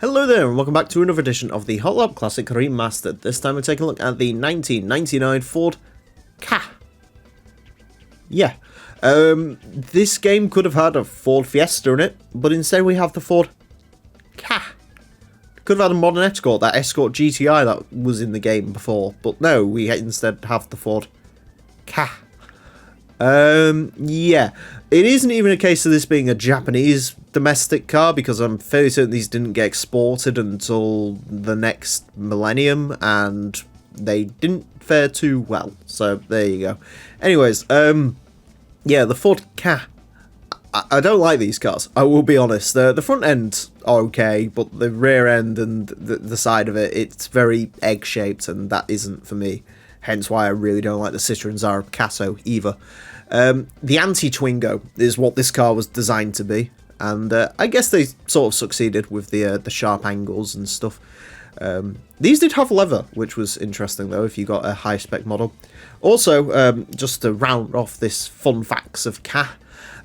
Hello there and welcome back to another edition of the Hot Lap Classic Remastered. This time we're taking a look at the 1999 Ford Ka. Yeah, this game could have had a Ford Fiesta in it, but instead we have the Ford Ka. Could have had a modern Escort, that Escort GTI that was in the game before, but no, we instead have the Ford Ka. Yeah, it isn't even a case of this being a Japanese domestic car, because I'm fairly certain these didn't get exported until the next millennium, and they didn't fare too well, so there you go. Anyways, yeah, the Ford Ka. I don't like these cars, I will be honest. The front end are okay, but the rear end and the side of it, it's very egg-shaped, and that isn't for me. Hence why I really don't like the Citroen Zara Picasso either. The anti-Twingo is what this car was designed to be, and I guess they sort of succeeded with the sharp angles and stuff. These did have leather, which was interesting though if you got a high-spec model. Also, just to round off this fun facts of Ka,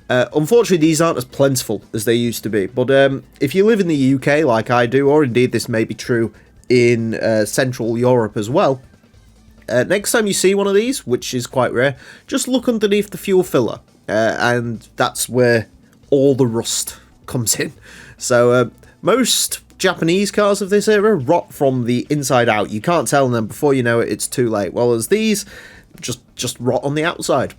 unfortunately these aren't as plentiful as they used to be, but if you live in the UK like I do, or indeed this may be true in Central Europe as well, next time you see one of these, which is quite rare, just look underneath the fuel filler, and that's where all the rust comes in. So most Japanese cars of this era rot from the inside out. You can't tell them before you know it, it's too late. Well, as these just rot on the outside,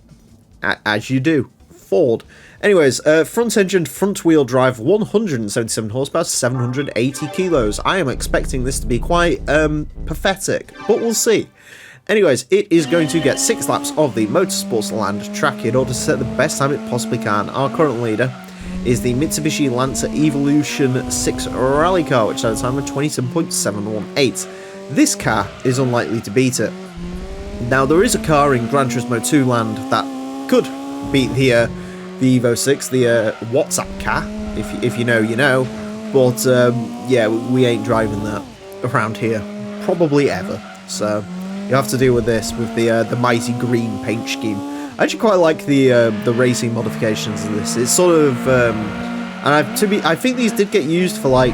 as you do. Ford. Anyways, front engine, front wheel drive, 177 horsepower, 780 kilos. I am expecting this to be quite pathetic, but we'll see. Anyways, it is going to get 6 laps of the Motorsports Land track in order to set the best time it possibly can. Our current leader is the Mitsubishi Lancer Evolution 6 Rally car, which has a time of 27.718. This car is unlikely to beat it. Now, there is a car in Gran Turismo 2 land that could beat the Evo 6, the WhatsApp car. If you know, you know. But yeah, we ain't driving that around here, probably ever. So you have to deal with this with the mighty green paint scheme. I actually quite like the racing modifications of this. It's sort of and I think these did get used for like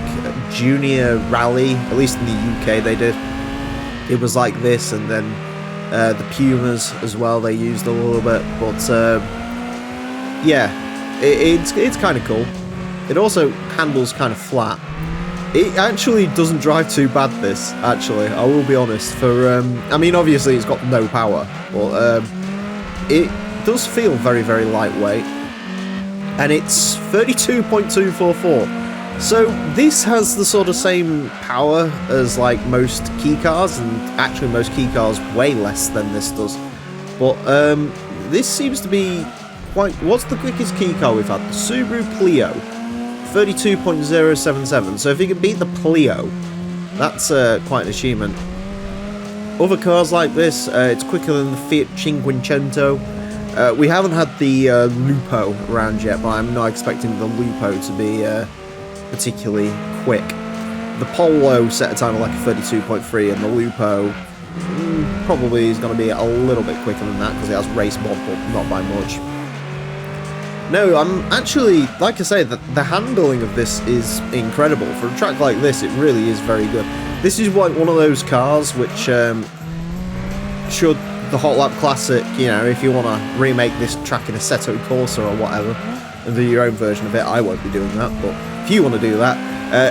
junior rally, at least in the UK they did. It was like this, and then the Pumas as well they used a little bit, but yeah, it's kind of cool. It also handles kind of flat. It actually doesn't drive too bad, this, actually, I will be honest. For I mean, obviously it's got no power, but it does feel very, very lightweight. And it's 32.244. So this has the sort of same power as like most key cars, and actually most key cars way less than this does. But this seems to be quite... What's the quickest key car we've had? The Subaru Plio. 32.077. So if you can beat the Plio, that's quite an achievement. Other cars like this, it's quicker than the Fiat Cinquecento. We haven't had the Lupo around yet, but I'm not expecting the Lupo to be particularly quick. The Polo set a time of like a 32.3, and the Lupo probably is going to be a little bit quicker than that because it has race mod, but not by much. No, I'm actually, like I say, the handling of this is incredible. For a track like this, it really is very good. This is like one of those cars which should the Hot Lap Classic, you know, if you want to remake this track in Assetto Corsa or whatever, and do your own version of it, I won't be doing that, but if you want to do that,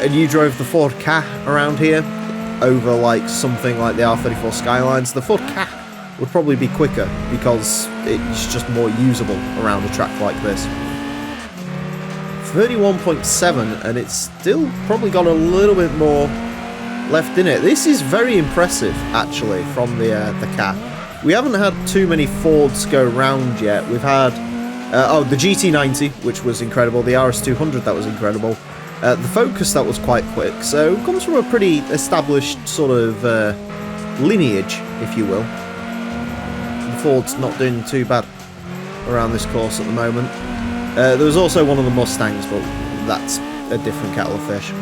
and you drove the Ford Ka around here, over like something like the R34 Skylines, the Ford Ka would probably be quicker, because it's just more usable around a track like this. 31.7, and it's still probably got a little bit more left in it. This is very impressive, actually, from the Ka. We haven't had too many Fords go round yet. We've had, the GT90, which was incredible, the RS200, that was incredible, the Focus, that was quite quick, so it comes from a pretty established sort of lineage, if you will. The Ford's not doing too bad around this course at the moment. There was also one of the Mustangs, but that's a different kettle of fish.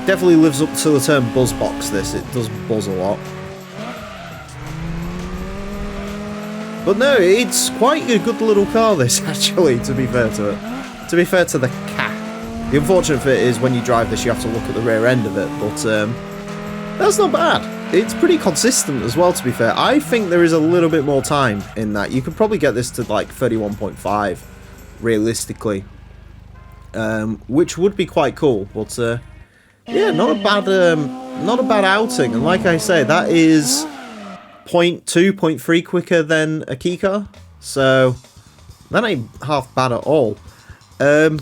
Definitely lives up to the term buzzbox, this. It does buzz a lot. But no, it's quite a good little car, this, actually, to be fair to it. To be fair to the cat. The unfortunate bit is when you drive this, you have to look at the rear end of it, but that's not bad. It's pretty consistent as well, to be fair. I think there is a little bit more time in that. You could probably get this to like 31.5, realistically, which would be quite cool. But yeah, not a bad outing. And like I say, that is 0.2, 0.3 quicker than a key car, so that ain't half bad at all. The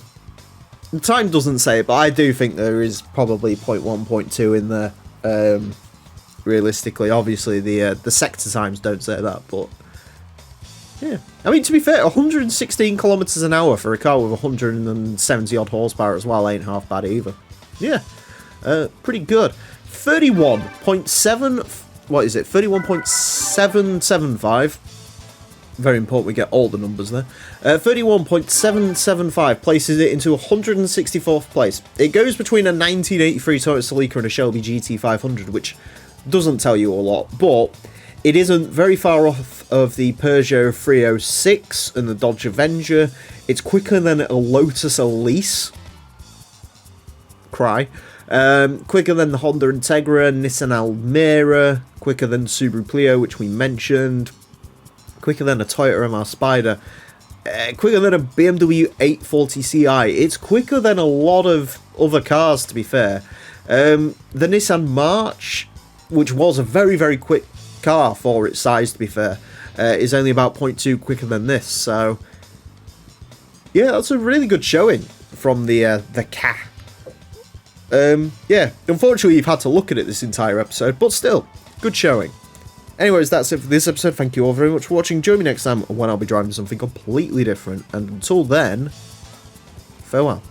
time doesn't say it, but I do think there is probably 0.1, 0.2 in there. Realistically, obviously the sector times don't say that, but yeah. I mean, to be fair, 116 kilometers an hour for a car with 170 odd horsepower as well ain't half bad either. Yeah, pretty good. 31.7. What is it? 31.775. Very important we get all the numbers there. 31.775 places it into 164th place. It goes between a 1983 Toyota Celica and a Shelby GT500, which doesn't tell you a lot, but it isn't very far off of the Peugeot 306 and the Dodge Avenger. It's quicker than a Lotus Elise. Cry. Quicker than the Honda Integra, Nissan Almera, quicker than Subaru Clio, which we mentioned, quicker than a Toyota MR Spider, quicker than a BMW 840 Ci. It's quicker than a lot of other cars, to be fair. The Nissan March, which was a very, very quick car for its size, to be fair, is only about 0.2 quicker than this, so yeah, that's a really good showing from the car. Yeah, unfortunately you've had to look at it this entire episode, but still, good showing. Anyways, that's it for this episode. Thank you all very much for watching. Join me next time when I'll be driving something completely different, and until then, farewell.